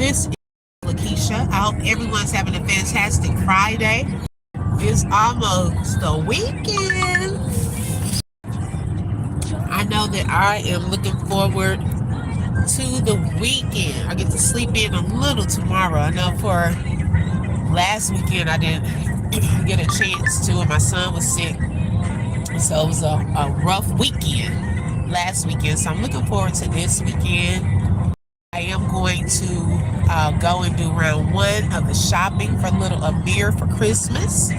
This is Lakeisha. I hope everyone's having a fantastic Friday. It's almost the weekend. I know that I am looking forward to the weekend. I get to sleep in a little tomorrow. I know for last weekend I didn't get a chance to, and my son was sick. So it was a rough weekend last weekend. So I'm looking forward to this weekend. I am going to go and do round one of the shopping for little Amir for Christmas.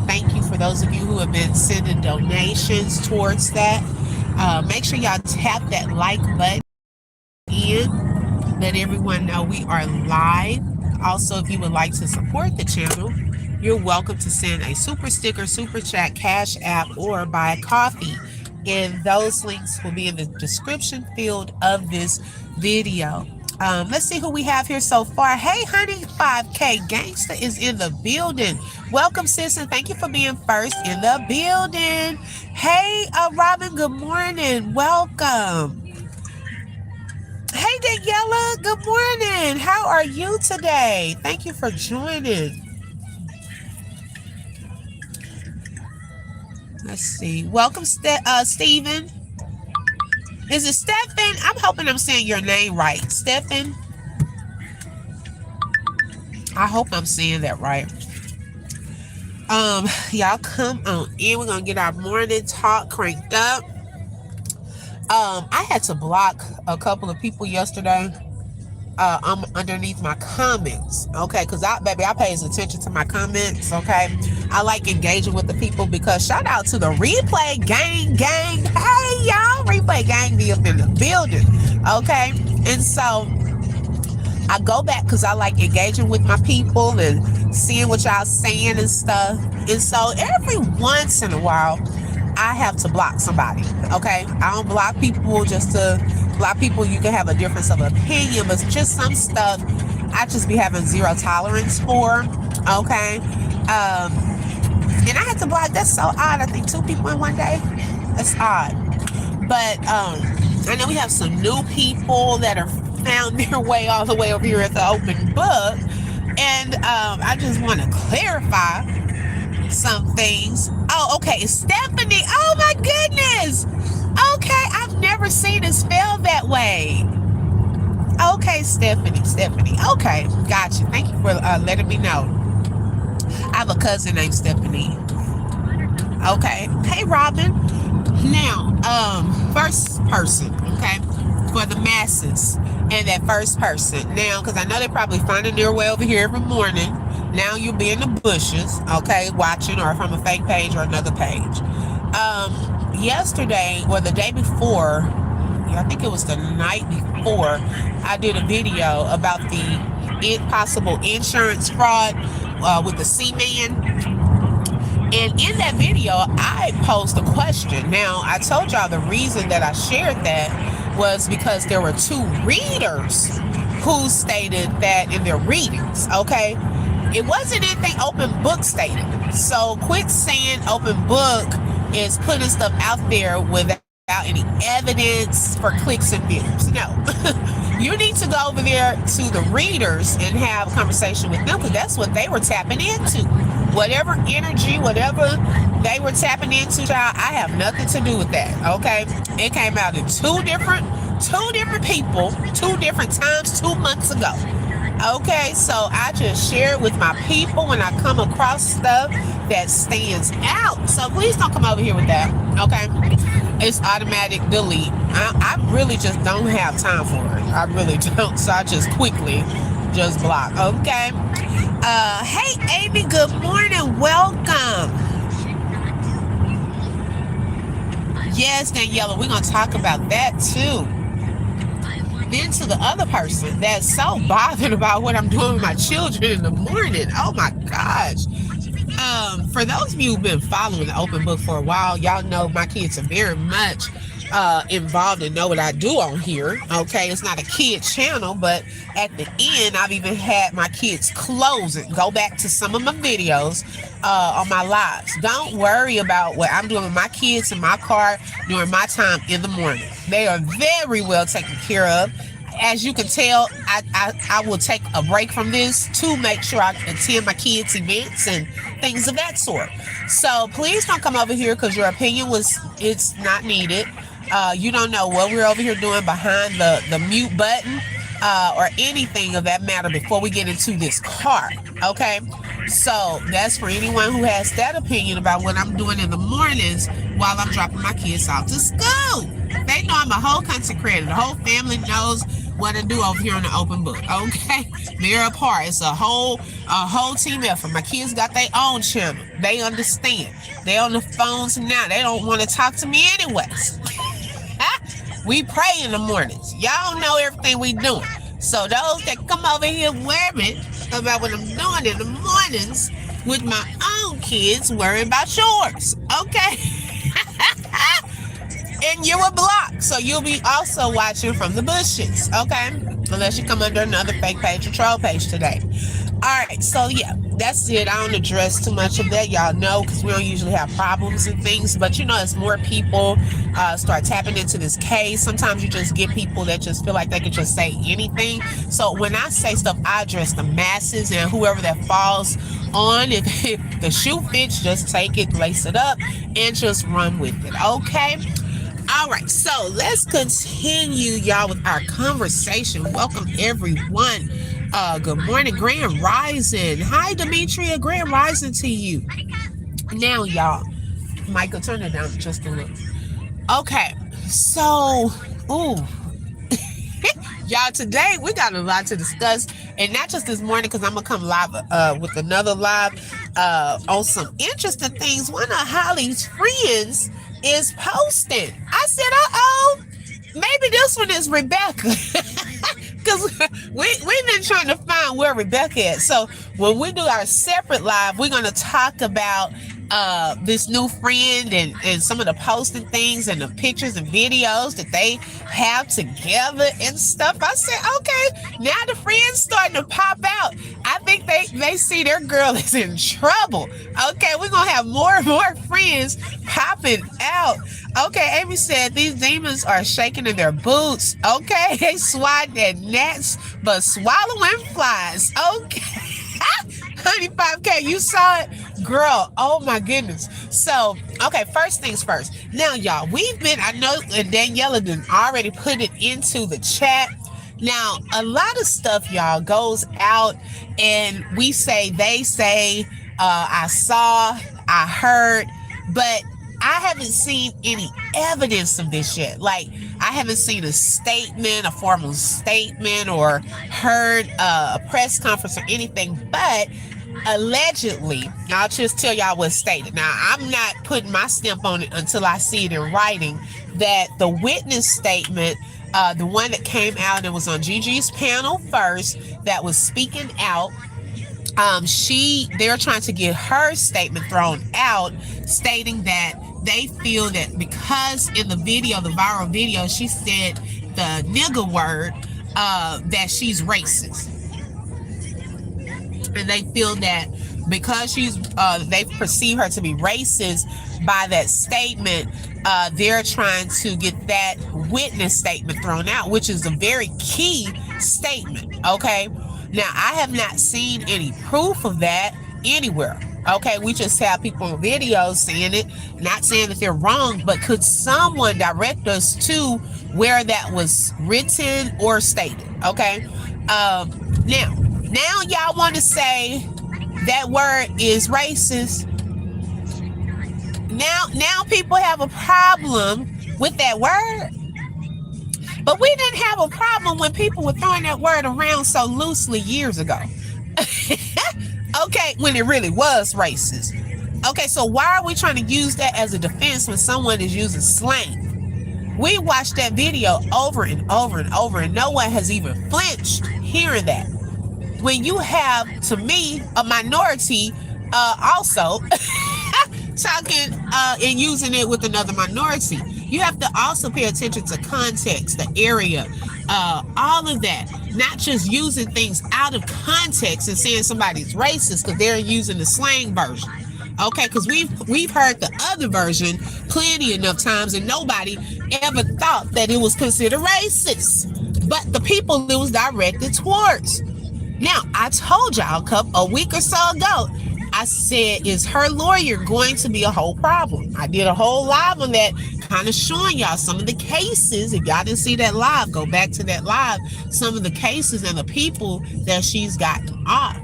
Thank you for those of you who have been sending donations towards that. Make sure y'all tap that like button and let everyone know we are live. Also, if you would like to support the channel, you're welcome to send a super sticker, super chat, cash app, or buy a coffee. And those links will be in the description field of this video. Let's see who we have here so far. Hey, honey, 5K Gangsta is in the building. Welcome, sis, and thank you for being first in the building. Hey, Robin, good morning. Welcome. Hey, Daniela, good morning. How are you today? Thank you for joining. Let's see. Welcome, Steven. Is it Stephen? I'm hoping I'm saying your name right. Stephen? I hope I'm saying that right. Y'all come on in. We're going to get our morning talk cranked up. I had to block a couple of people yesterday underneath my comments, okay, because I pays attention to my comments, okay. I like engaging with the people because shout out to the replay gang. Hey y'all, replay gang be up in the building, okay. And so I go back because I like engaging with my people and seeing what y'all saying and stuff. And so every once in a while I have to block somebody, okay. I don't block people just to block people. You can have a difference of opinion, but just some stuff I just be having zero tolerance for, okay. And I had to block. That's so odd. I think 2 people in one day. That's odd. But I know we have some new people that are found their way all the way over here at the open book, and I just want to clarify some things. Oh, okay, Stephanie. Oh my goodness. Okay, I've never seen it spelled that way. Okay, Stephanie. Okay, gotcha. Thank you for letting me know. I have a cousin named Stephanie. Okay. Hey, Robin. Now, first person, okay, for the masses and that first person. Now, because I know they're probably finding their way over here every morning. Now you'll be in the bushes, okay, watching, or from a fake page or another page. Yesterday or the day before, I think it was the night before, I did a video about the possible insurance fraud with the C-Man. And in that video, I posed a question. Now, I told y'all the reason that I shared that was because there were 2 readers who stated that in their readings, okay? It wasn't anything open book stated. So quit saying open book is putting stuff out there without any evidence for clicks and views. No. You need to go over there to the readers and have a conversation with them, because that's what they were tapping into. Whatever energy, whatever they were tapping into, child, I have nothing to do with that, okay? It came out in two different people, 2 different times, 2 months ago. Okay, so I just share it with my people when I come across stuff that stands out. So please don't come over here with that, okay? It's automatic delete. I really just don't have time for it. I really don't. So I just quickly just block, okay? Hey, Amy, good morning. Welcome. Yes, Daniela, we're going to talk about that too. Then to the other person that's so bothered about what I'm doing with my children in the morning. Oh my gosh. For those of you who've been following the open book for a while, y'all know my kids are very much involved and know what I do on here. Okay, it's not a kid channel, but at the end, I've even had my kids close it. Go back to some of my videos on my lives. Don't worry about what I'm doing with my kids in my car during my time in the morning. They are very well taken care of. as you can tell, I will take a break from this to make sure I attend my kids' events and things of that sort. So please don't come over here because your opinion it's not needed. You don't know what we're over here doing behind the mute button or anything of that matter before we get into this car. Okay, so that's for anyone who has that opinion about what I'm doing in the mornings while I'm dropping my kids off to school. They know I'm a whole consecrated. The whole family knows what to do over here in the open book. Okay, they're a part. It's a whole team effort. My kids got their own channel. They understand. They on the phones now. They don't want to talk to me anyways. We pray in the mornings. Y'all know everything we doing. So those that come over here worrying about what I'm doing in the mornings with my own kids, worry about yours. Okay? And you will block. So you'll be also watching from the bushes. Okay? Unless you come under another fake page or troll page today. Alright, so yeah, that's it. I don't address too much of that. Y'all know, because we don't usually have problems and things. But you know, as more people start tapping into this case, sometimes you just get people that just feel like they can just say anything. So when I say stuff, I address the masses and whoever that falls on. If the shoe fits, just take it, lace it up, and just run with it. Okay? All right, so let's continue, y'all, with our conversation. Welcome, everyone. Good morning, Grand Rising. Hi, Demetria. Grand Rising to you. Now, y'all, Michael, turn it down just a little. Okay, so, ooh. Y'all, today we got a lot to discuss, and not just this morning, because I'm gonna come live with another live on some interesting things. One of Holly's friends is posting. I said, uh-oh, maybe this one is Rebecca. Because we've been trying to find where Rebecca is. So when we do our separate live, we're going to talk about this new friend and some of the posting things and the pictures and videos that they have together and stuff. I said, okay, now the friends starting to pop out. I think they see their girl is in trouble. Okay, we're going to have more and more friends popping out. Okay, Amy said these demons are shaking in their boots. Okay, they swat at gnats but swallowing flies. Okay. Honey 5K, you saw it? Girl, oh my goodness. So, okay, first things first. Now, y'all, I know Daniela done already put it into the chat. Now, a lot of stuff, y'all, goes out and we say, they say, I saw, I heard, but I haven't seen any evidence of this yet. Like, I haven't seen a statement, a formal statement, or heard a press conference or anything, but allegedly, I'll just tell y'all what's stated. Now, I'm not putting my stamp on it until I see it in writing, that the witness statement, the one that came out and was on Gigi's panel first, that was speaking out, they're trying to get her statement thrown out, stating that they feel that because in the video, the viral video, she said the nigger word, that she's racist. And they feel that because they perceive her to be racist by that statement, they're trying to get that witness statement thrown out, which is a very key statement. Okay. Now, I have not seen any proof of that anywhere. Okay, we just have people on videos saying it, not saying that they're wrong, but could someone direct us to where that was written or stated? Okay, now y'all want to say that word is racist. Now people have a problem with that word. But we didn't have a problem when people were throwing that word around so loosely years ago. Okay, when it really was racist. Okay, so why are we trying to use that as a defense when someone is using slang? We watched that video over and over and over, and no one has even flinched hearing that. When you have, to me, a minority also talking and using it with another minority, you have to also pay attention to context, the area, all of that. Not just using things out of context and saying somebody's racist because they're using the slang version. Okay, because we've heard the other version plenty enough times and nobody ever thought that it was considered racist. but the people it was directed towards. Now, I told y'all a week or so ago, I said, is her lawyer going to be a whole problem? I did a whole live on that, kind of showing y'all some of the cases. If y'all didn't see that live, go back to that live. Some of the cases and the people that she's gotten off.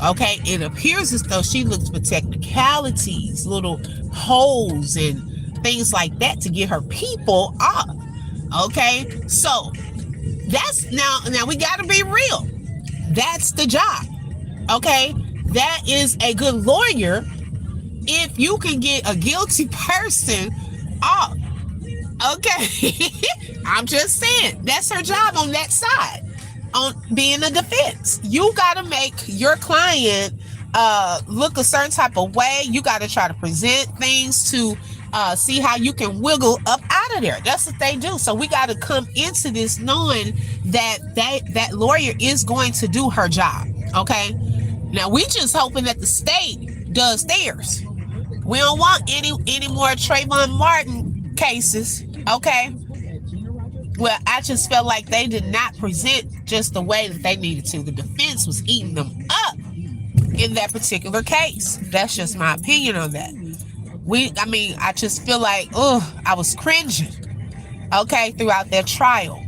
Okay, it appears as though she looks for technicalities, little holes and things like that to get her people off. Okay, so that's now we got to be real. That's the job. Okay, that is a good lawyer if you can get a guilty person off. Okay, I'm just saying that's her job on that side, on being a defense. You got to make your client look a certain type of way. You got to try to present things to see how you can wiggle up out of there. That's what they do. So we got to come into this knowing that that lawyer is going to do her job. Okay. Now we just hoping that the state does theirs. We don't want any more Trayvon Martin cases. Okay. Well, I just felt like they did not present just the way that they needed to. The defense was eating them up in that particular case. That's just my opinion on that. I just feel like, I was cringing, okay, throughout their trial.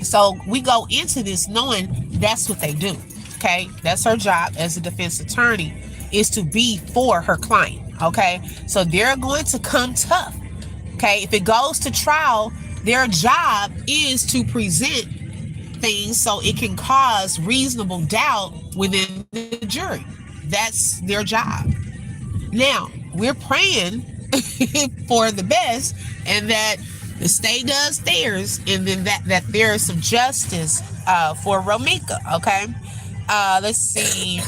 So we go into this knowing that's what they do, okay? That's her job as a defense attorney, is to be for her client, okay? So they're going to come tough, okay? If it goes to trial, their job is to present things so it can cause reasonable doubt within the jury. That's their job. Now, we're praying for the best and that the state does theirs, and then that there is some justice for Romika, okay? Let's see.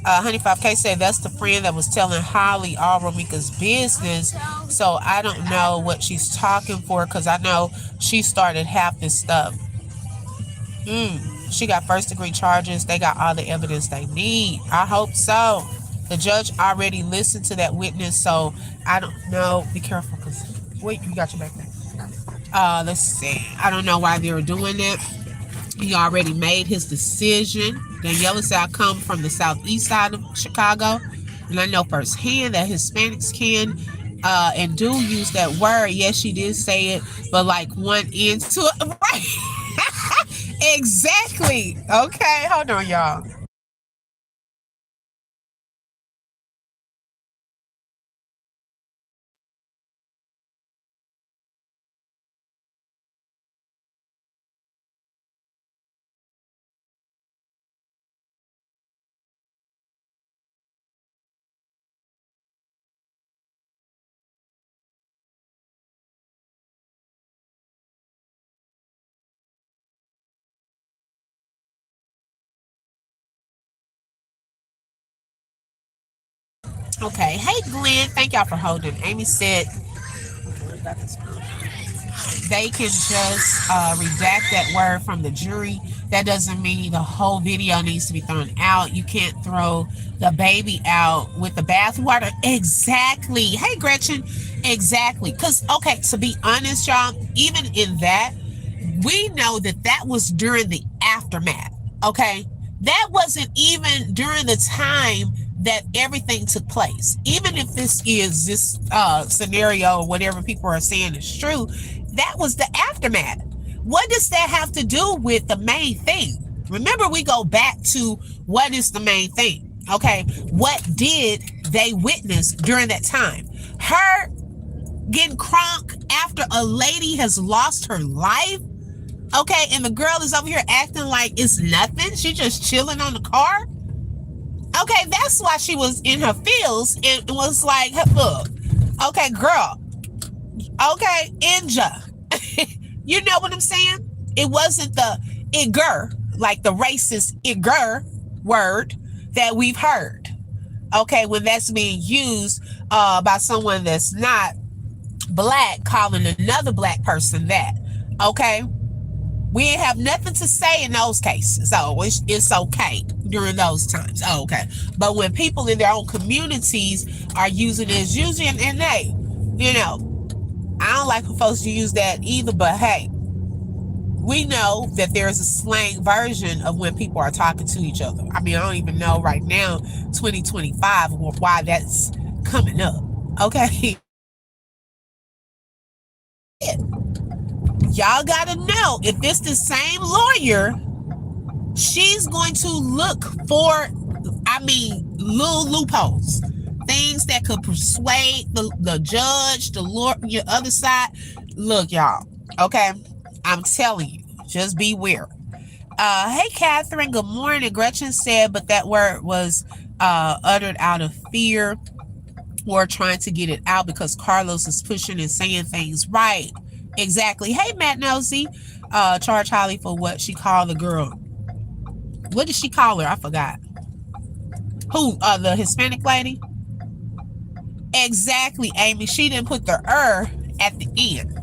Honey 5K said that's the friend that was telling Holly all Romika's business. So I don't know what she's talking for, because I know she started half this stuff. She got first degree charges. They got all the evidence they need. I hope so. The judge already listened to that witness, so I don't know. Be careful, because wait, you got your back there. Let's see. I don't know why they were doing it. He already made his decision. Daniela said, I come from the southeast side of Chicago, and I know firsthand that Hispanics can and do use that word. Yes, she did say it, but like one end to it. Right. Exactly. Okay, hold on, y'all. Okay. Hey, Glenn. Thank y'all for holding. Amy said they can just redact that word from the jury. That doesn't mean the whole video needs to be thrown out. You can't throw the baby out with the bathwater. Exactly. Hey, Gretchen. Exactly. Because, okay, to be honest, y'all, even in that, we know that that was during the aftermath. Okay. That wasn't even during the time that everything took place. Even if this scenario or whatever people are saying is true, that was the aftermath. What does that have to do with the main thing? Remember, we go back to what is the main thing. Okay, what did they witness during that time? Her getting crunk after a lady has lost her life. Okay, and the girl is over here acting like it's nothing. She's just chilling on the car. Okay, that's why she was in her feels and was like, look, okay, girl, okay, Inja. You know what I'm saying? It wasn't the igger, like the racist igger word that we've heard. Okay, when that's being used by someone that's not black, calling another black person that. Okay? We didn't have nothing to say in those cases. So it's okay during those times. Oh, okay. But when people in their own communities are using it, using, and hey, you know, I don't like for folks to use that either, but hey, we know that there's a slang version of when people are talking to each other. I mean, I don't even know right now, 2025, why that's coming up. Okay. Y'all gotta know, if it's the same lawyer, she's going to look for, I mean, little loopholes, things that could persuade the judge, the lawyer, your other side. Look, y'all, okay? I'm telling you, just beware. Hey, Catherine, good morning. Gretchen said, but that word was uttered out of fear or trying to get it out because Carlos is pushing and saying things. Right. Exactly. Hey, Matt Nosey. Charge Holly for what she called the girl. What did she call her? I forgot. Who? The Hispanic lady? Exactly, Amy. She didn't put the at the end.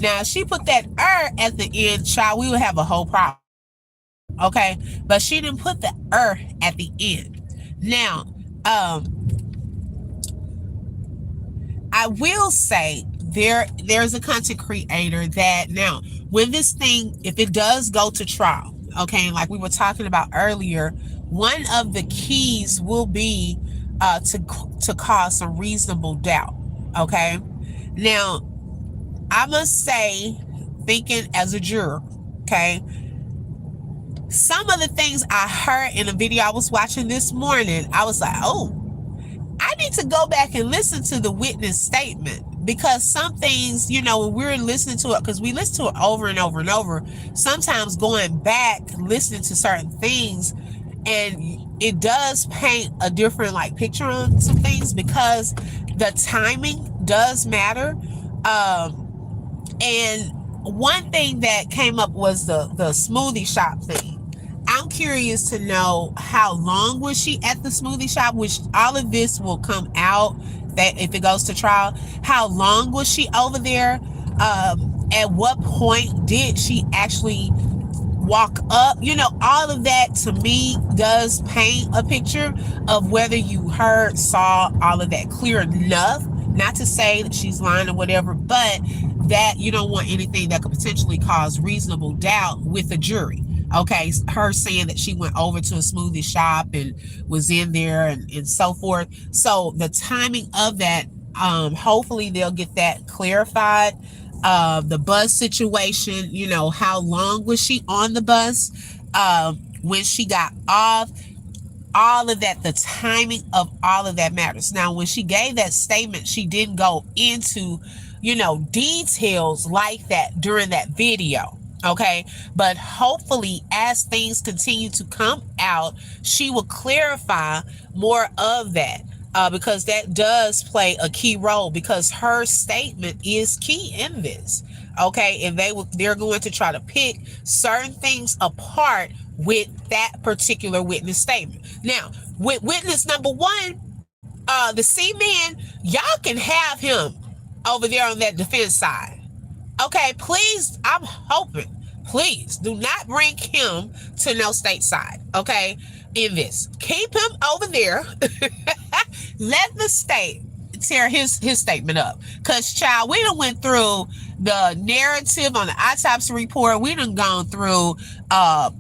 Now, if she put that at the end, child, we would have a whole problem. Okay? But she didn't put the at the end. Now, I will say there's a content creator that now, when this thing, if it does go to trial, okay, like we were talking about earlier, one of the keys will be to cause some reasonable doubt. Okay, now I must say, thinking as a juror, okay, some of the things I heard in a video I was watching this morning, I was like, oh, I need to go back and listen to the witness statement, because some things, you know, when we're listening to it, because we listen to it over and over and over, sometimes going back, listening to certain things, and it does paint a different like picture on some things, because the timing does matter. And one thing that came up was the smoothie shop thing. I'm curious to know, how long was she at the smoothie shop, which all of this will come out that if it goes to trial. How long was she over there? At what point did she actually walk up? You know, all of that to me does paint a picture of whether you heard, saw all of that clear enough. Not to say that she's lying or whatever, but that you don't want anything that could potentially cause reasonable doubt with the jury. Okay, her saying that she went over to a smoothie shop and was in there and so forth. So the timing of that, hopefully they'll get that clarified. The bus situation, you know, how long was she on the bus? When she got off? All of that, the timing of all of that matters. Now, when she gave that statement, she didn't go into, you know, details like that during that video. Okay, but hopefully as things continue to come out, she will clarify more of that, because that does play a key role, because her statement is key in this. Okay, and they're going to try to pick certain things apart with that particular witness statement. Now, with witness number one, the C man, y'all can have him over there on that defense side. Okay, please, I'm hoping, please do not bring him to no state side, okay, in this. Keep him over there. Let the state tear his statement up. Because, child, we done went through the narrative on the autopsy report. We done gone through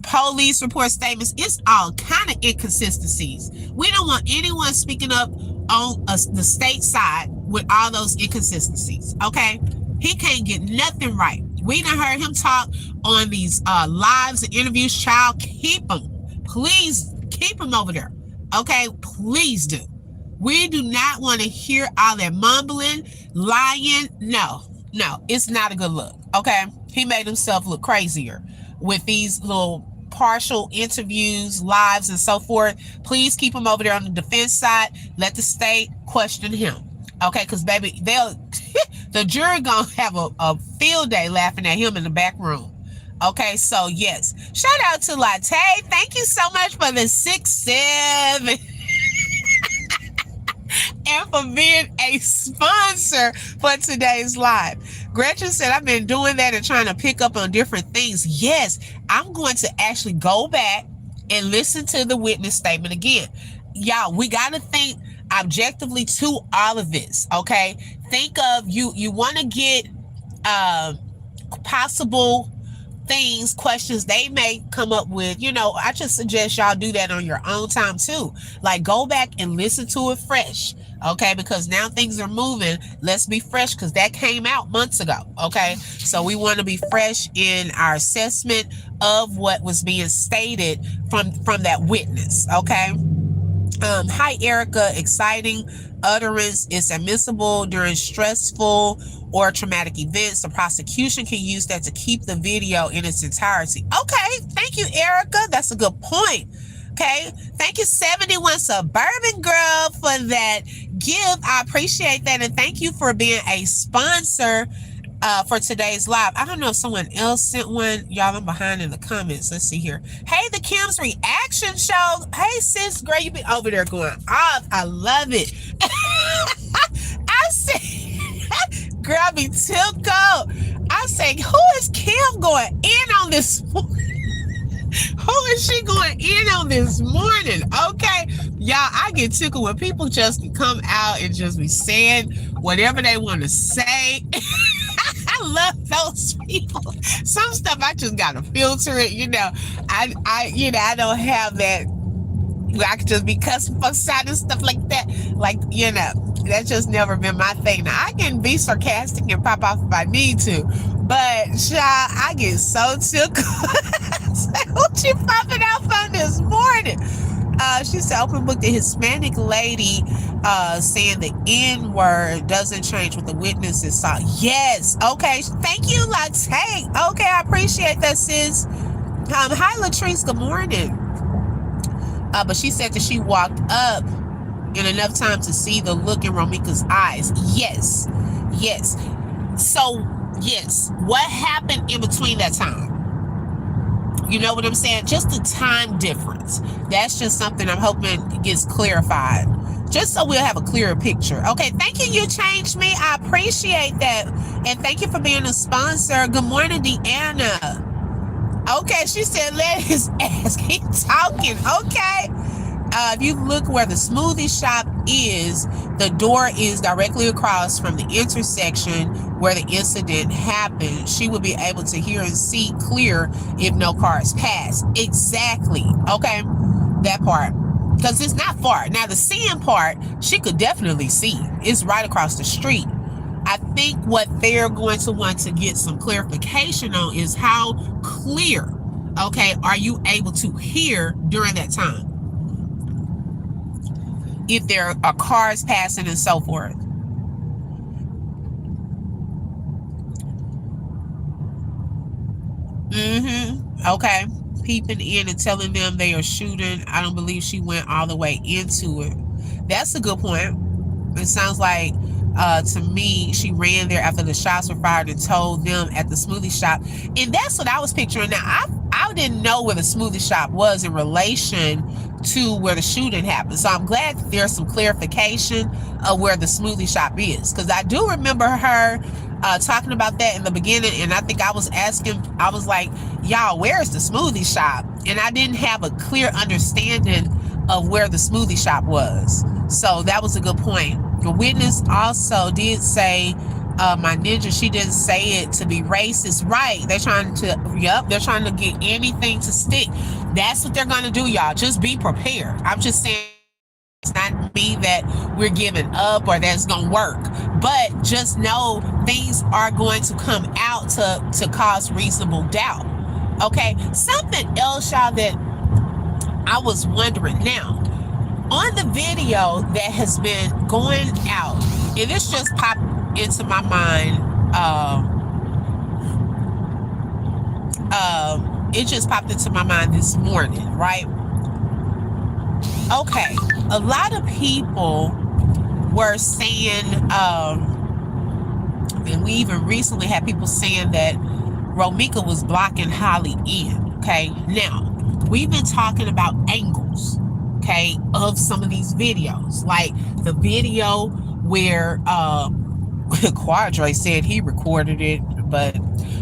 police report statements. It's all kind of inconsistencies. We don't want anyone speaking up on the state side with all those inconsistencies, okay? He can't get nothing right. We done heard him talk on these lives and interviews. Child, keep him. Please keep him over there. Okay? Please do. We do not want to hear all that mumbling, lying. No, it's not a good look. Okay? He made himself look crazier with these little partial interviews, lives, and so forth. Please keep him over there on the defense side. Let the state question him. Okay, because baby, the jury gonna have a field day laughing at him in the back room. Okay, so yes. Shout out to Latte. Thank you so much for the 6-7. And for being a sponsor for today's live. Gretchen said, I've been doing that and trying to pick up on different things. Yes, I'm going to actually go back and listen to the witness statement again. Y'all, we got to think objectively to all of this, okay? Think of you want to get possible things, questions they may come up with, I just suggest y'all do that on your own time too. Like, go back and listen to it fresh. Okay, because now things are moving. Let's be fresh, because that came out months ago. Okay, so we want to be fresh in our assessment of what was being stated from that witness. Okay. Hi, Erica. Exciting utterance is admissible during stressful or traumatic events. The prosecution can use that to keep the video in its entirety. Okay, thank you, Erica. That's a good point. Okay, thank you, 71 Suburban Girl, for that gift. I appreciate that, and thank you for being a sponsor for today's live. I don't know if someone else sent one. Y'all, I'm behind in the comments. Let's see here. Hey, the Kim's reaction show. Hey, sis, girl, you be over there going off. I love it. I say, girl, I be tickled. I say, who is Kim going in on this morning? Who is she going in on this morning? Okay, y'all, I get tickled when people just come out and just be saying whatever they want to say. I love those people. Some stuff I just gotta filter it. I don't have that. I could just be cussing for side and stuff like that. Like, that's just never been my thing. Now, I can be sarcastic and pop off if I need to, but child, I get so tickled. What you popping off on this morning? She said, open book, the Hispanic lady saying the N-word doesn't change what the witnesses saw. Yes. Okay. Thank you, Latte. Okay, I appreciate that, sis. Hi, Latrice. Good morning. But she said that she walked up in enough time to see the look in Romika's eyes. Yes. Yes. So, yes. What happened in between that time? You know what I'm saying? Just the time difference. That's just something I'm hoping gets clarified, just so we'll have a clearer picture. Okay, thank you. You changed me. I appreciate that. And thank you for being a sponsor. Good morning, Deanna. Okay, she said, let his ass keep talking. Okay. If you look where the smoothie shop is, the door is directly across from the intersection where the incident happened. She would be able to hear and see clear if no cars pass. Exactly. Okay. That part. Because it's not far. Now, the seeing part, she could definitely see. It's right across the street. I think what they're going to want to get some clarification on is how clear, okay, are you able to hear during that time? If there are cars passing and so forth. Okay. Peeping in and telling them they are shooting. I don't believe she went all the way into it. That's a good point. It sounds like to me, she ran there after the shots were fired and told them at the smoothie shop. And that's what I was picturing. Now, I didn't know where the smoothie shop was in relation to where the shooting happened. So I'm glad that there's some clarification of where the smoothie shop is. Because I do remember her talking about that in the beginning. And I think I was asking, I was like, y'all, where is the smoothie shop? And I didn't have a clear understanding of where the smoothie shop was. So that was a good point. The witness also did say, my ninja, she didn't say it to be racist. Right. They're trying to get anything to stick. That's what they're going to do, y'all. Just be prepared. I'm just saying, it's not me that we're giving up or that's going to work. But just know things are going to come out to cause reasonable doubt. Okay. Something else, y'all, that I was wondering now. On the video that has been going out, and this just popped into my mind, it just popped into my mind this morning, right? Okay, a lot of people were saying, and we even recently had people saying that Romika was blocking Holly in, okay? Now, we've been talking about angles, okay, of some of these videos, like the video where Quadre said he recorded it, but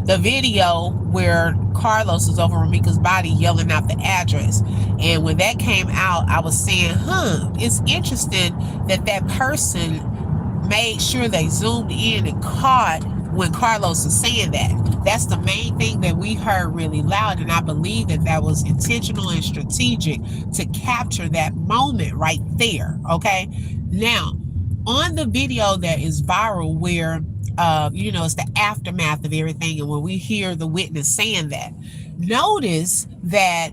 the video where Carlos is over Romika's body yelling out the address. And when that came out, I was saying, it's interesting that person made sure they zoomed in and caught when Carlos is saying that. That's the main thing that we heard really loud, and I believe that that was intentional and strategic to capture that moment right there. Okay, now on the video that is viral, where it's the aftermath of everything, and when we hear the witness saying that, notice that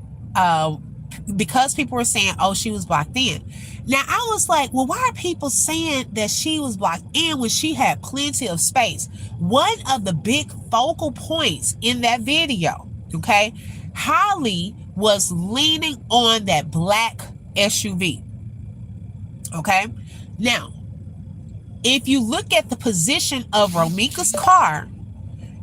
because people were saying, oh, she was blocked in. Now, I was like, well, why are people saying that she was blocked in when she had plenty of space? One of the big focal points in that video, okay, Holly was leaning on that black SUV. Okay, now, if you look at the position of Romika's car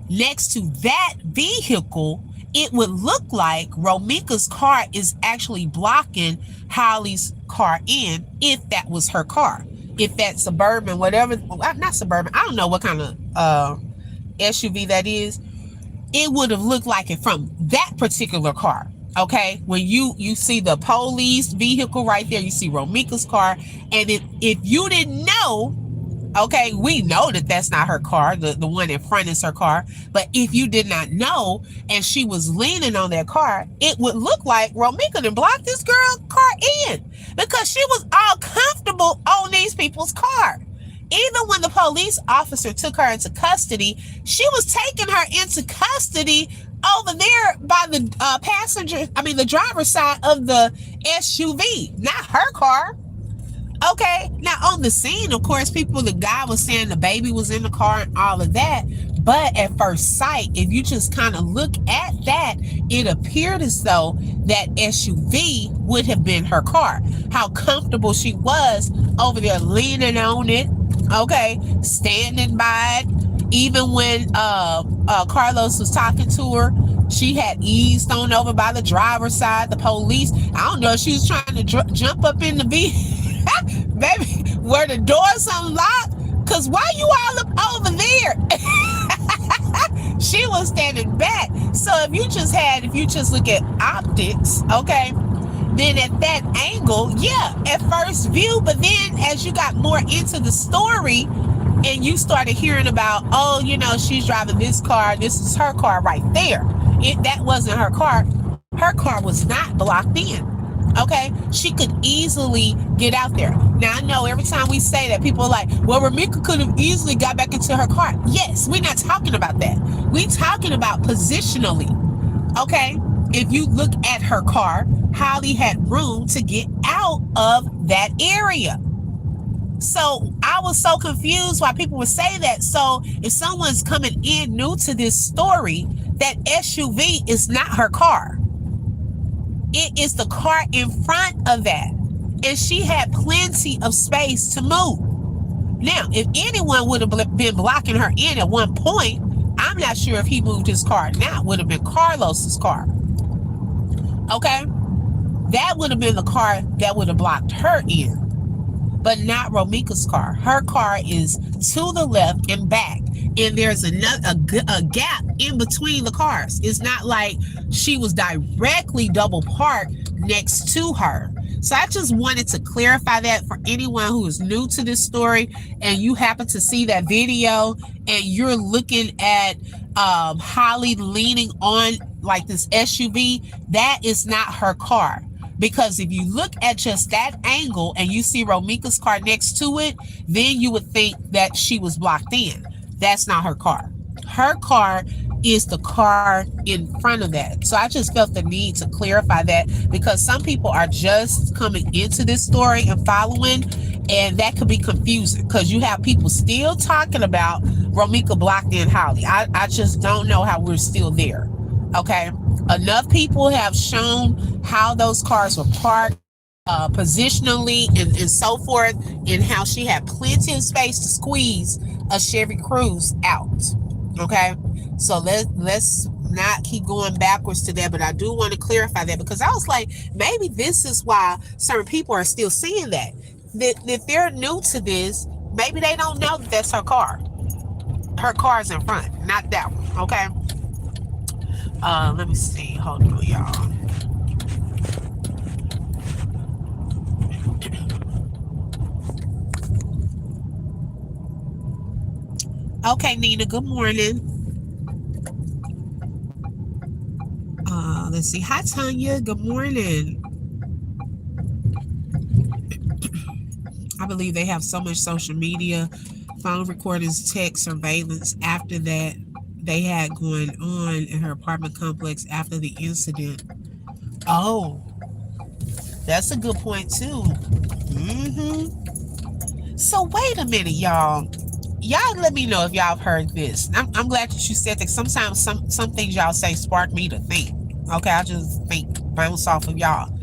next to that vehicle, it would look like Romika's car is actually blocking Holly's car in, if that was her car. If that Suburban, whatever, not Suburban, I don't know what kind of SUV that is, it would have looked like it from that particular car. Okay, when you see the police vehicle right there, you see Romika's car, and if you didn't know, okay, we know that that's not her car. The one in front is her car. But if you did not know and she was leaning on that car, it would look like Romika done blocked this girl's car in, because she was all comfortable on these people's car. Even when the police officer took her into custody, she was taking her into custody over there by the the driver's side of the SUV, not her car. Okay, now on the scene, of course, the guy was saying the baby was in the car and all of that. But at first sight, if you just kind of look at that, it appeared as though that SUV would have been her car. How comfortable she was over there leaning on it, okay, standing by it. Even when Carlos was talking to her, she had eased on over by the driver's side. The police, I don't know if she was trying to jump up in the vehicle. Baby, were the doors unlocked? Because why you all up over there? She was standing back. So if you just look at optics, okay, then at that angle, yeah, at first view, but then as you got more into the story and you started hearing about, oh, she's driving this car, this is her car right there. If that wasn't her car was not blocked in. Okay, she could easily get out there. Now, I know every time we say that, people are like, well, Romika could have easily got back into her car. Yes, we're not talking about that. We're talking about positionally. Okay, if you look at her car, Holly had room to get out of that area. So I was so confused why people would say that. So if someone's coming in new to this story, that SUV is not her car. It is the car in front of that. And she had plenty of space to move. Now, if anyone would have been blocking her in at one point, I'm not sure if he moved his car now. It would have been Carlos's car. Okay? That would have been the car that would have blocked her in. But not Romika's car. Her car is to the left and back. And there's a gap in between the cars. It's not like she was directly double parked next to her. So I just wanted to clarify that for anyone who is new to this story and you happen to see that video and you're looking at Holly leaning on like this SUV, that is not her car. Because if you look at just that angle and you see Romika's car next to it, then you would think that she was blocked in. That's not her car. Her car is the car in front of that. So I just felt the need to clarify that because some people are just coming into this story and following, and that could be confusing because you have people still talking about Romika blocked in Holly. I just don't know how we're still there. Okay. Enough people have shown how those cars were parked positionally and so forth, and how she had plenty of space to squeeze a Chevy Cruze out. Okay, so let's not keep going backwards to that, but I do want to clarify that because I was like, maybe this is why certain people are still seeing that if they're new to this, maybe they don't know that that's her car. Her car's in front, not that one. Okay. Let me see. Hold on, y'all. Okay, Nina, good morning. Let's see. Hi, Tanya. Good morning. I believe they have so much social media, phone recordings, text surveillance after that they had going on in her apartment complex after the incident. Oh, that's a good point too. So wait a minute, y'all. Y'all let me know if y'all have heard this. I'm glad that you said that. Sometimes some things y'all say spark me to think. Okay, I just think, bounce off of y'all.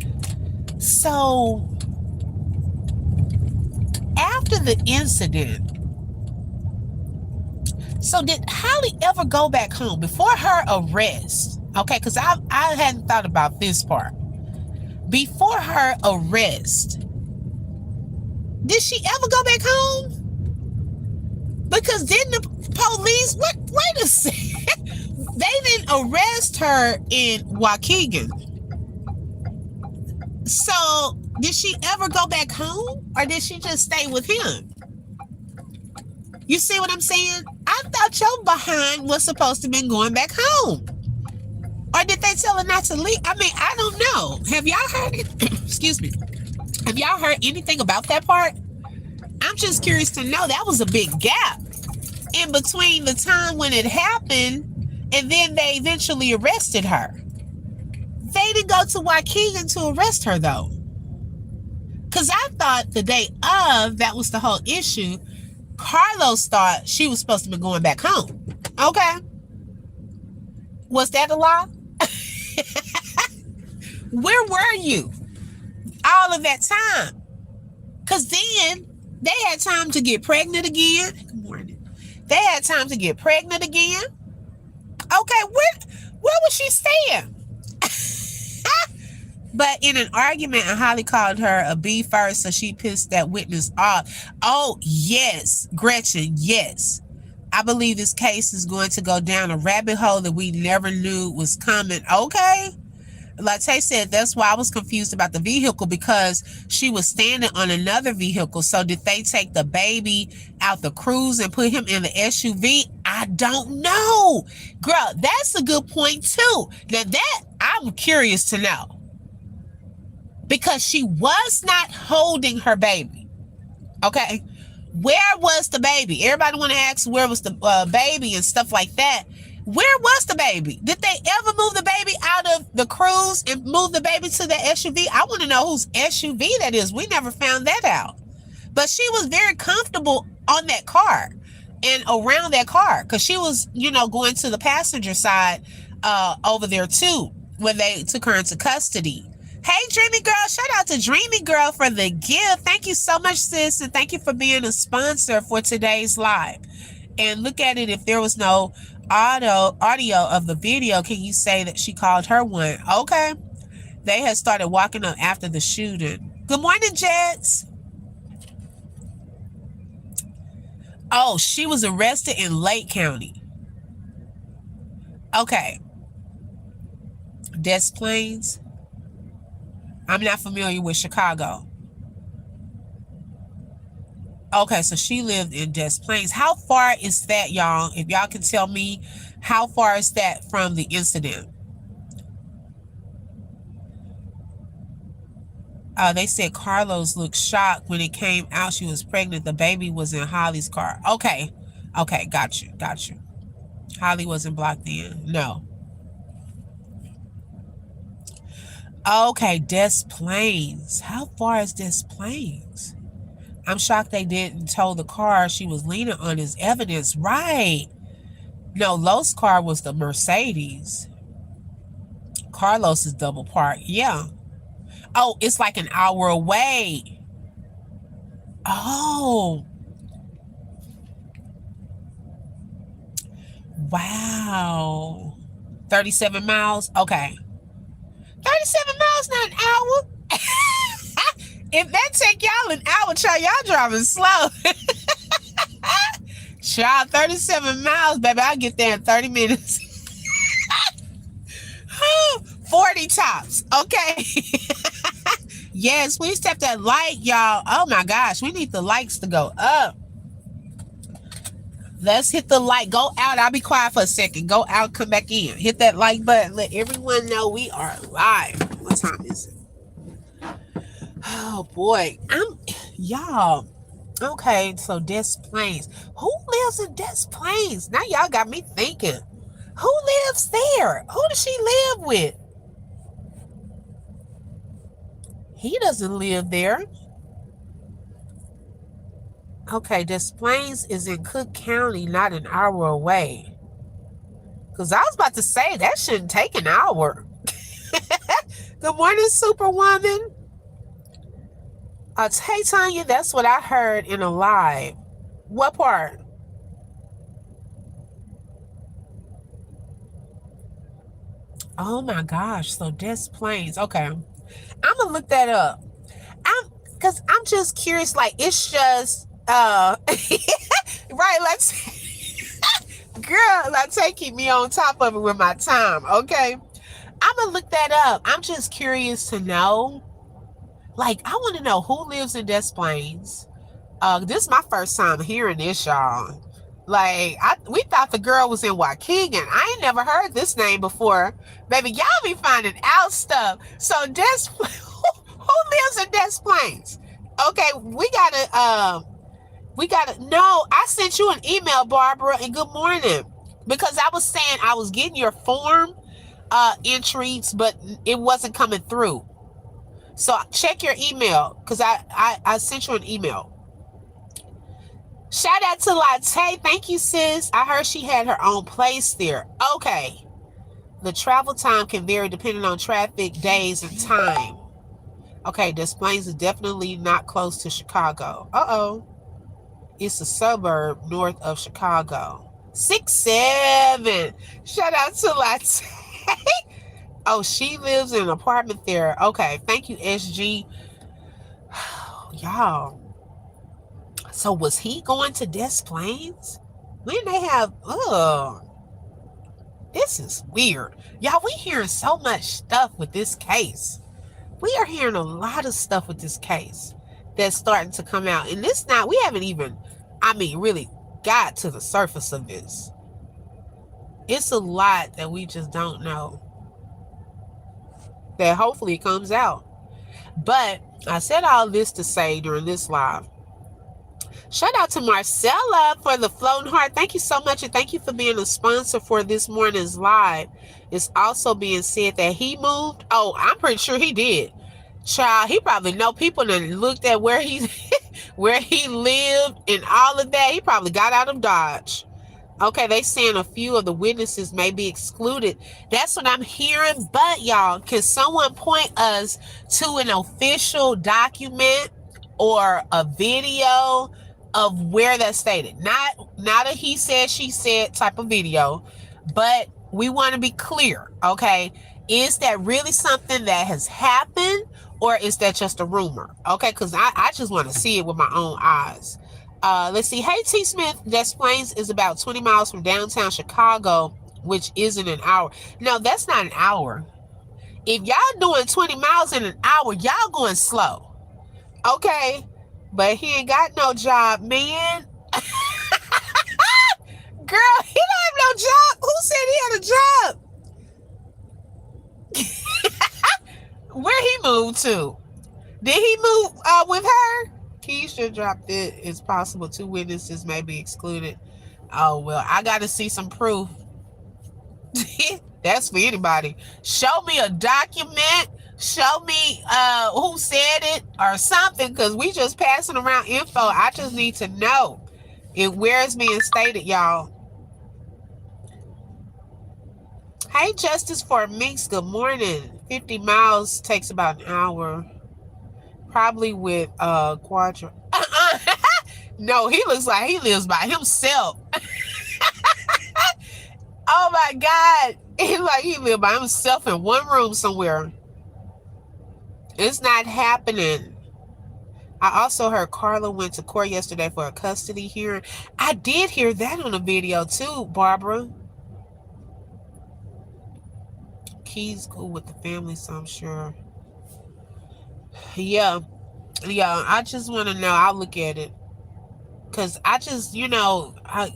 So after the incident, so did Holly ever go back home before her arrest? Okay, because I hadn't thought about this part. Before her arrest, did she ever go back home? Because didn't the police, wait a second, they didn't arrest her in Waukegan. So did she ever go back home, or did she just stay with him? You see what I'm saying? I thought your behind was supposed to be going back home. Or did they tell her not to leave? I mean, I don't know. Have y'all heard it? Excuse me. Have y'all heard anything about that part? I'm just curious to know. That was a big gap in between the time when it happened and then they eventually arrested her. They didn't go to Waukegan to arrest her, though. Because I thought the day of, that was the whole issue. Carlos thought she was supposed to be going back home. Okay. Was that a lie? Where were you all of that time? Because then they had time to get pregnant again. Good morning. They had time to get pregnant again. Okay, where was she staying? But in an argument, Holly called her a B first, so she pissed that witness off. Oh, yes, Gretchen, yes. I believe this case is going to go down a rabbit hole that we never knew was coming. Okay. Latte said that's why I was confused about the vehicle, because she was standing on another vehicle. So did they take the baby out the cruise and put him in the SUV? I don't know. Girl, that's a good point too. Now that I'm curious to know. Because she was not holding her baby. Okay. Where was the baby? Everybody want to ask where was the baby and stuff like that. Where was the baby? Did they ever move the baby out of the cruise and move the baby to the SUV? I want to know whose SUV that is. We never found that out. But she was very comfortable on that car and around that car, because she was, going to the passenger side over there too when they took her into custody. Hey, Dreamy Girl. Shout out to Dreamy Girl for the gift. Thank you so much, sis. And thank you for being a sponsor for today's live. And look at it. If there was no audio of the video, can you say that she called her one? Okay. They had started walking up after the shooting. Good morning, Jets. Oh, she was arrested in Lake County. Okay. Des Plaines. I'm not familiar with Chicago. Okay, so she lived in Des Plaines. How far is that, y'all? If y'all can tell me, how far is that from the incident? They said Carlos looked shocked when it came out she was pregnant. The baby was in Holly's car. Okay, got you. Holly wasn't blocked in. No. Okay, Des Plaines. How far is Des Plaines? I'm shocked they didn't tow the car she was leaning on as evidence. Right. No, Los' car was the Mercedes. Carlos is double parked. Yeah. Oh, it's like an hour away. Oh. Wow. 37 miles? Okay. 37 miles, not an hour. If that take y'all an hour, child, y'all driving slow. Child, 37 miles, baby. I'll get there in 30 minutes. 40 tops. Okay. Yes, please tap that like, y'all. Oh my gosh, we need the likes to go up. Let's hit the like. Go out. I'll be quiet for a second. Go out, come back in. Hit that like button. Let everyone know we are live. What time is it? Oh boy. Y'all. Okay, so Des Plaines. Who lives in Des Plaines? Now y'all got me thinking. Who lives there? Who does she live with? He doesn't live there. Okay, Des Plaines is in Cook County, not an hour away. Because I was about to say that shouldn't take an hour. Good morning, Superwoman. Hey, Tanya, that's what I heard in a live. What part? Oh my gosh, so Des Plaines. Okay. I'm gonna look that up. I'm just curious, like it's just right, let's girl, like take keep me on top of it with my time, okay? I'm gonna look that up. I'm just curious to know. Like, I want to know who lives in Des Plaines. This is my first time hearing this, y'all. Like, we thought the girl was in Waukegan. I ain't never heard this name before. Baby, y'all be finding out stuff. So, who lives in Des Plaines? Okay, no, I sent you an email, Barbara, and good morning. Because I was saying I was getting your form entries, but it wasn't coming through. So check your email because I sent you an email. Shout out to Latte. Thank you, sis. I heard she had her own place there. Okay. The travel time can vary depending on traffic, days, and time. Okay, Des Plaines is definitely not close to Chicago. Uh-oh. It's a suburb north of Chicago. 6-7. Shout out to Latte. Oh, she lives in an apartment there. Okay, thank you, SG. Y'all. So was he going to Des Plaines? When they have, this is weird. Y'all, we hearing so much stuff with this case. We are hearing a lot of stuff with this case that's starting to come out. And we haven't even, really got to the surface of this. It's a lot that we just don't know. That hopefully comes out. But I said all this to say during this live, shout out to Marcella for the floating heart. Thank you so much, and thank you for being a sponsor for this morning's live. It's also being said that he moved. Oh, I'm pretty sure he did. Child, he probably know people that looked at where he where he lived and all of that. He probably got out of Dodge. Okay, they saying a few of the witnesses may be excluded. That's what I'm hearing. But y'all, can someone point us to an official document or a video of where that's stated? Not a he said, she said type of video, but we want to be clear, okay? Is that really something that has happened, or is that just a rumor? Okay, because I just want to see it with my own eyes. Let's see. Hey, T. Smith, Des Plaines is about 20 miles from downtown Chicago, which isn't an hour. No, that's not an hour. If y'all doing 20 miles in an hour, y'all going slow. Okay? But he ain't got no job, man. Girl, he don't have no job. Who said he had a job? Where he moved to? Did he move with her? Keisha dropped it. It's possible 2 witnesses may be excluded. Oh, well, I got to see some proof. That's for anybody. Show me a document. Show me who said it or something, because we just passing around info. I just need to know where it's being stated, y'all. Hey, Justice for Minx, good morning. 50 miles takes about an hour. Probably with Quadra. No, he looks like he lives by himself. Oh my God. He lives by himself in one room somewhere. It's not happening. I also heard Carla went to court yesterday for a custody hearing. I did hear that on a video too, Barbara. Key's cool with the family, so I'm sure. Yeah, I just want to know. I'll look at it. because I just,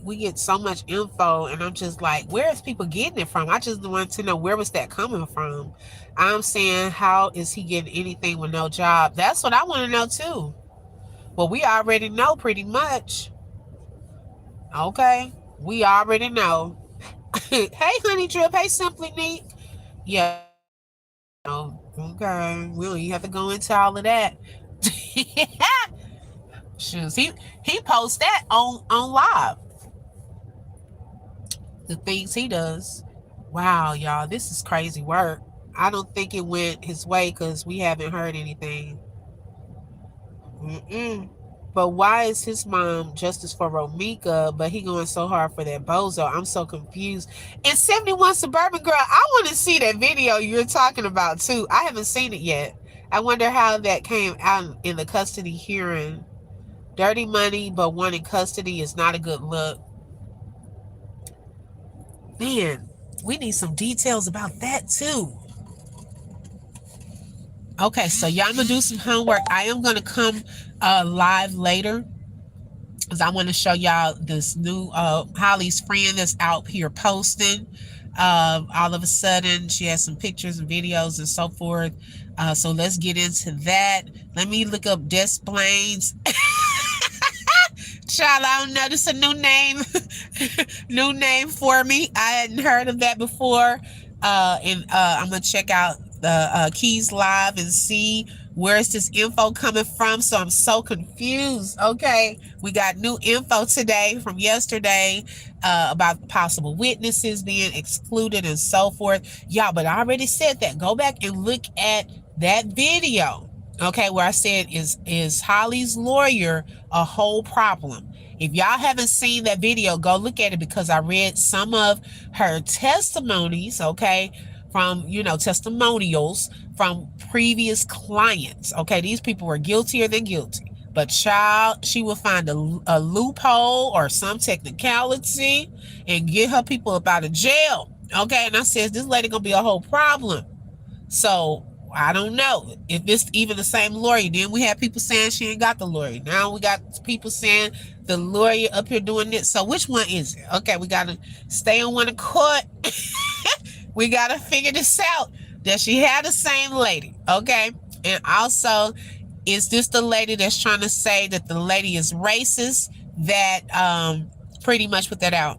we get so much info, and I'm just like, where is people getting it from? I just want to know, where was that coming from? I'm saying, how is he getting anything with no job? That's what I want to know too. Well, we already know pretty much. Okay, we already know. Hey, Honey Drip. Hey, Simply Neat. Yeah, we already know. Okay, we don't even have to go into all of that. Shoes. He posts that on live. The things he does. Wow, y'all, this is crazy work. I don't think it went his way because we haven't heard anything. Mm-mm. But why is his mom justice for Romika, but he going so hard for that bozo? I'm so confused. And 71 Suburban Girl, I want to see that video you're talking about too. I haven't seen it yet. I wonder how that came out in the custody hearing. Dirty money, but one in custody is not a good look. Man, we need some details about that too. Okay, so y'all gonna do some homework. I am gonna come live later because I want to show y'all this new Holly's friend that's out here posting. All of a sudden, she has some pictures and videos and so forth. So let's get into that. Let me look up Desplains. Child, I don't know. This is a new name, new name for me. I hadn't heard of that before. And I'm gonna check out the Keys Live and see where's this info coming from. So I'm so confused. Okay, we got new info today from yesterday about possible witnesses being excluded and so forth. Y'all, but I already said that. Go back and look at that video. Okay, where I said is Holly's lawyer a whole problem? If y'all haven't seen that video, go look at it because I read some of her testimonies, okay, from, testimonials from previous clients. Okay, these people were guiltier than guilty. But child, she will find a loophole or some technicality and get her people up out of jail. Okay, and I said, this lady gonna be a whole problem. So I don't know if it's even the same lawyer. Then we had people saying she ain't got the lawyer. Now we got people saying the lawyer up here doing this. So which one is it? Okay, we got to stay on one accord. We got to figure this out. Does she have the same lady? Okay. And also, is this the lady that's trying to say that the lady is racist? That pretty much put that out.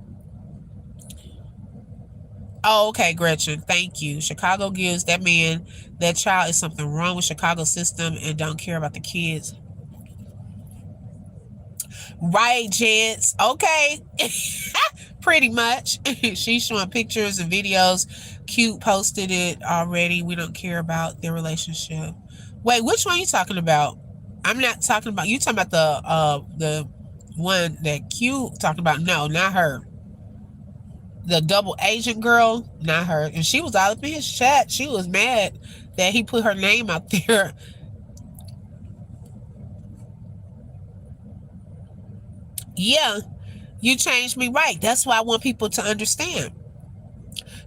Oh, okay, Gretchen. Thank you. Chicago gives that man, that child, is something wrong with Chicago system and don't care about the kids. Right, Jets. Okay. Pretty much. She's showing pictures and videos. Cute posted it already. We don't care about their relationship. Wait, which one are you talking about? I'm not talking about, you talking about the one that Cute talking about. No, not her. The double agent girl, not her. And she was all up in his chat. She was mad that he put her name out there. Yeah, you changed me right. That's why I want people to understand.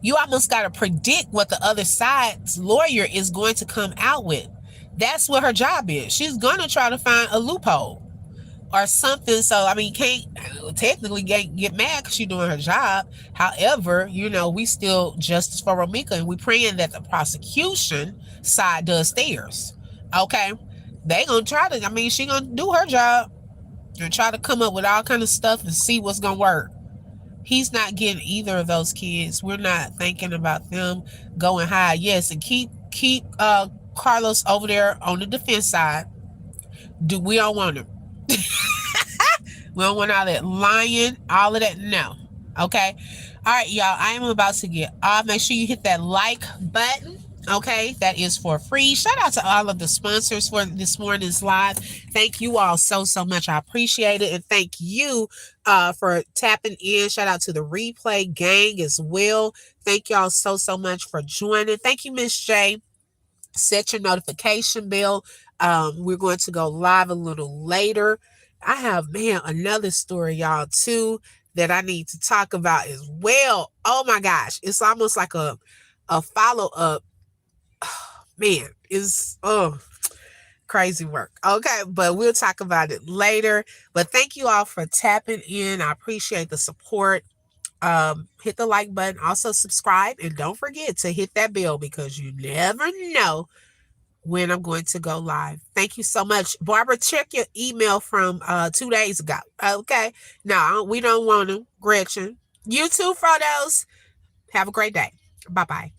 You almost got to predict what the other side's lawyer is going to come out with. That's what her job is. She's going to try to find a loophole or something. So, I mean, you can't technically get mad because she's doing her job. However, we still justice for Romika, and we praying that the prosecution side does theirs. Okay? They going to try to, I mean, she going to do her job and try to come up with all kind of stuff and see what's going to work. He's not getting either of those kids. We're not thinking about them going high. Yes, and keep Carlos over there on the defense side. We don't want him. We don't want all that lying, all of that. No. Okay. All right, y'all. I am about to get off. Make sure you hit that like button. Okay, that is for free. Shout out to all of the sponsors for this morning's live. Thank you all so much. I appreciate it. And thank you for tapping in. Shout out to the replay gang as well. Thank y'all so much for joining. Thank you, Miss J. Set your notification bell. We're going to go live a little later. I have, another story, y'all, too, that I need to talk about as well. Oh my gosh. It's almost like a follow-up. Man, Crazy work. Okay, but we'll talk about it later. But thank you all for tapping in. I appreciate the support. Hit the like button, also subscribe, and don't forget to hit that bell because you never know when I'm going to go live. Thank you so much. Barbara, check your email from 2 days ago. Okay. No, we don't want to. Gretchen. You too, photos. Have a great day. Bye bye.